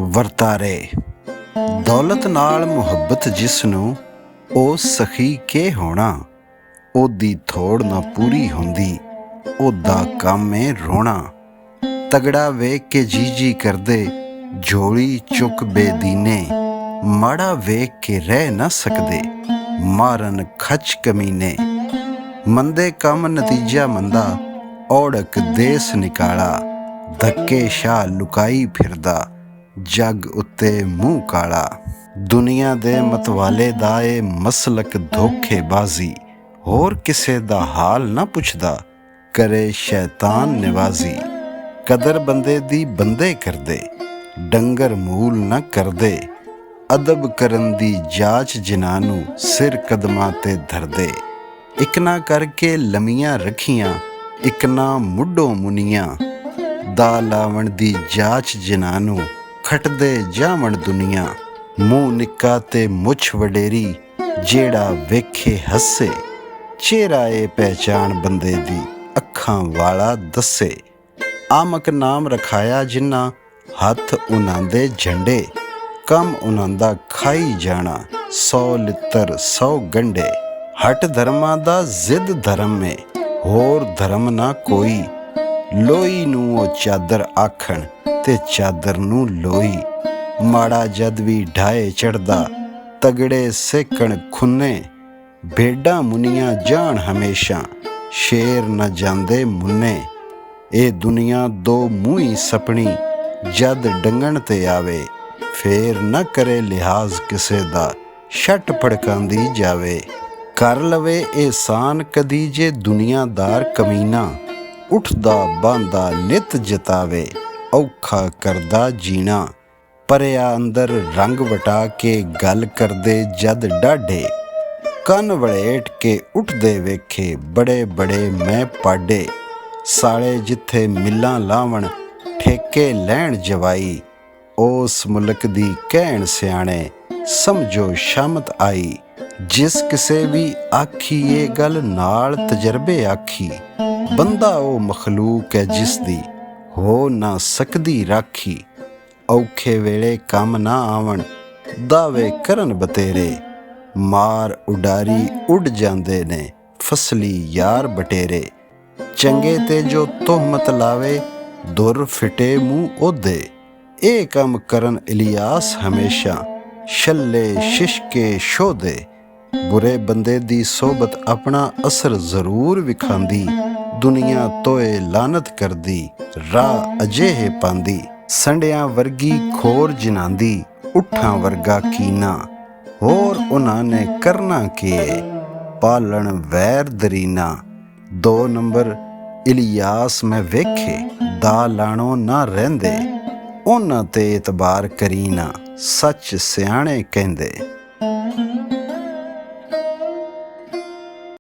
ਵਰਤਾਰੇ। ਦੌਲਤ ਨਾਲ ਮੁਹੱਬਤ ਜਿਸ ਨੂੰ, ਉਹ ਸਖੀ ਕੇ ਹੋਣਾ। ਉਹਦੀ ਥੋੜ ਨਾ ਪੂਰੀ ਹੁੰਦੀ, ਉਹਦਾ ਕੰਮ ਏ ਰੋਣਾ। ਤਗੜਾ ਵੇਖ ਕੇ ਜੀ ਕਰਦੇ, ਝੋਲੀ ਚੁੱਕ ਬੇਦੀਨੇ। ਮਾੜਾ ਵੇਖ ਕੇ ਰਹਿ ਨਾ ਸਕਦੇ, ਮਾਰਨ ਖਚ ਕਮੀਨੇ। ਮੰਦੇ ਕੰਮ ਨਤੀਜਾ ਮੰਦਾ, ਔੜਕ ਦੇਸ ਨਿਕਾਲਾ। ਧੱਕੇ ਸ਼ਾਹ ਲੁਕਾਈ ਫਿਰਦਾ, ਜੱਗ ਉੱਤੇ ਮੂੰਹ ਕਾਲਾ। ਦੁਨੀਆ ਦੇ ਮਤਵਾਲੇ ਦਾ ਏ ਮਸਲਕ ਧੋਖੇਬਾਜ਼ੀ। ਹੋਰ ਕਿਸੇ ਦਾ ਹਾਲ ਨਾ ਪੁੱਛਦਾ, ਕਰੇ ਸ਼ੈਤਾਨ ਨਿਵਾਜ਼ੀ। ਕਦਰ ਬੰਦੇ ਦੀ ਬੰਦੇ ਕਰਦੇ, ਡੰਗਰ ਮੂਲ ਨਾ ਕਰਦੇ। ਅਦਬ ਕਰਨ ਦੀ ਜਾਚ ਜਿਨ੍ਹਾਂ ਨੂੰ, ਸਿਰ ਕਦਮਾਂ ਤੇ ਧਰਦੇ। ਇੱਕ ਨਾ ਕਰਕੇ ਲੰਮੀਆਂ ਰੱਖੀਆਂ, ਇੱਕ ਨਾ ਮੁੱਢੋਂ ਮੁਨੀਆਂ। ਦਾ ਲਾਵਣ ਦੀ ਜਾਚ ਜਿਨ੍ਹਾਂ ਨੂੰ, ਖਟਦੇ ਜਾਵਣ ਦੁਨੀਆ। ਮੂੰਹ ਨਿੱਕਾ ਤੇ ਮੁੱਛ ਵਡੇਰੀ, ਜਿਹੜਾ ਵੇਖੇ ਹੱਸੇ। ਚਿਹਰਾ ਏ ਪਹਿਚਾਣ ਬੰਦੇ ਦੀ, ਅੱਖਾਂ ਵਾਲਾ ਦੱਸੇ। ਆਮਕ ਨਾਮ ਰਖਾਇਆ ਜਿਨ੍ਹਾਂ, ਹੱਥ ਉਨ੍ਹਾਂ ਦੇ ਝੰਡੇ। ਕੰਮ ਉਨ੍ਹਾਂ ਦਾ ਖਾਈ ਜਾਣਾ, 100 ਲਿੱਤਰ 100 ਗੰਢੇ। ਹਟ ਧਰਮਾਂ ਦਾ ਜ਼ਿੱਦ ਧਰਮ ਏ, ਹੋਰ ਧਰਮ ਨਾ ਕੋਈ। ਲੋਈ ਨੂੰ ਉਹ ਚਾਦਰ ਆਖਣ, ਤੇ ਚਾਦਰ ਨੂੰ ਲੋਈ। ਮਾੜਾ ਜਦ ਵੀ ਢਾਏ ਚੜ੍ਹਦਾ, ਤਗੜੇ ਸੇਕਣ ਖੁੰਨੇ। ਭੇਡਾਂ ਮੁੰਨੀਆਂ ਜਾਣ ਹਮੇਸ਼ਾ, ਸ਼ੇਰ ਨਾ ਜਾਂਦੇ ਮੁੰਨੇ। ਇਹ ਦੁਨੀਆ ਦੋ ਮੂੰਹੀ ਸਪਣੀ, ਜਦ ਡੰਗਣ ਤੇ ਆਵੇ। ਫੇਰ ਨਾ ਕਰੇ ਲਿਹਾਜ਼ ਕਿਸੇ ਦਾ, ਛੱਟ ਭੜਕਾਂਦੀ ਜਾਵੇ। ਕਰ ਲਵੇ ਇਹਸਾਨ ਕਦੀ ਜੇ ਦੁਨੀਆਦਾਰ ਕਮੀਨਾ। ਉੱਠਦਾ ਬਾਂਦਾ ਨਿਤ ਜਤਾਵੇ, ਔਖਾ ਕਰਦਾ ਜੀਣਾ। ਪਰਿਆ ਅੰਦਰ ਰੰਗ ਵਟਾ ਕੇ ਗੱਲ ਕਰਦੇ ਜਦ ਡਾਢੇ। ਕੰਨ ਵਲੇਟ ਕੇ ਉੱਠਦੇ ਵੇਖੇ, ਬੜੇ ਬੜੇ ਮੈਂ ਪਾਡੇ। ਸਾਲੇ ਜਿੱਥੇ ਮਿੱਲਾਂ ਲਾਵਣ, ਠੇਕੇ ਲੈਣ ਜਵਾਈ। ਉਸ ਮੁਲਕ ਦੀ ਕਹਿਣ ਸਿਆਣੇ, ਸਮਝੋ ਸ਼ਾਮਤ ਆਈ। ਜਿਸ ਕਿਸੇ ਵੀ ਆਖੀ ਇਹ ਗੱਲ ਨਾਲ ਤਜਰਬੇ ਆਖੀ। ਬੰਦਾ ਉਹ ਮਖਲੂਕ ਹੈ ਜਿਸ ਦੀ, ਹੋ ਨਾ ਸਕਦੀ ਰਾਖੀ। ਔਖੇ ਵੇਲੇ ਕੰਮ ਨਾ ਆਵਣ, ਦਾਅਵੇ ਕਰਨ ਬਤੇਰੇ। ਮਾਰ ਉਡਾਰੀ ਉੱਡ ਜਾਂਦੇ ਨੇ, ਫਸਲੀ ਯਾਰ ਬਟੇਰੇ। ਚੰਗੇ ਤੇ ਜੋ ਤੋਹਮਤ ਲਾਵੇ, ਦੁਰ ਫਿਟੇ ਮੂੰਹ ਉਹਦੇ। ਇਹ ਕੰਮ ਕਰਨ ਇਲਿਆਸ ਹਮੇਸ਼ਾ, ਛੱਲੇ ਸ਼ਿਸ਼ਕੇ ਸ਼ੋਧੇ। ਬੁਰੇ ਬੰਦੇ ਦੀ ਸੋਬਤ ਆਪਣਾ ਅਸਰ ਜ਼ਰੂਰ ਵਿਖਾਂਦੀ। ਦੁਨੀਆ ਤੋਏ ਲਾਨਤ ਕਰਦੀ, ਰਾਹ ਅਜਿਹੇ ਪਾਂਦੀ। ਸੰਡਿਆਂ ਵਰਗੀ ਖੋਰ ਜਿਨਾਂਦੀ, ਉੱਠਾਂ ਵਰਗਾ ਕੀਨਾ। ਹੋਰ ਉਹਨਾਂ ਨੇ ਕਰਨਾ ਕੀ, ਪਾਲਣ ਵੈਰ ਦਰੀਨਾ। 2 ਨੰਬਰ ਇਲਿਆਸ ਮੈਂ ਵੇਖੇ, ਦਾ ਲਾਣੋ ਨਾ ਰਹਿੰਦੇ। ਉਹਨਾਂ ਤੇ ਇਤਬਾਰ ਕਰੀ ਨਾ, ਸੱਚ ਸਿਆਣੇ ਕਹਿੰਦੇ।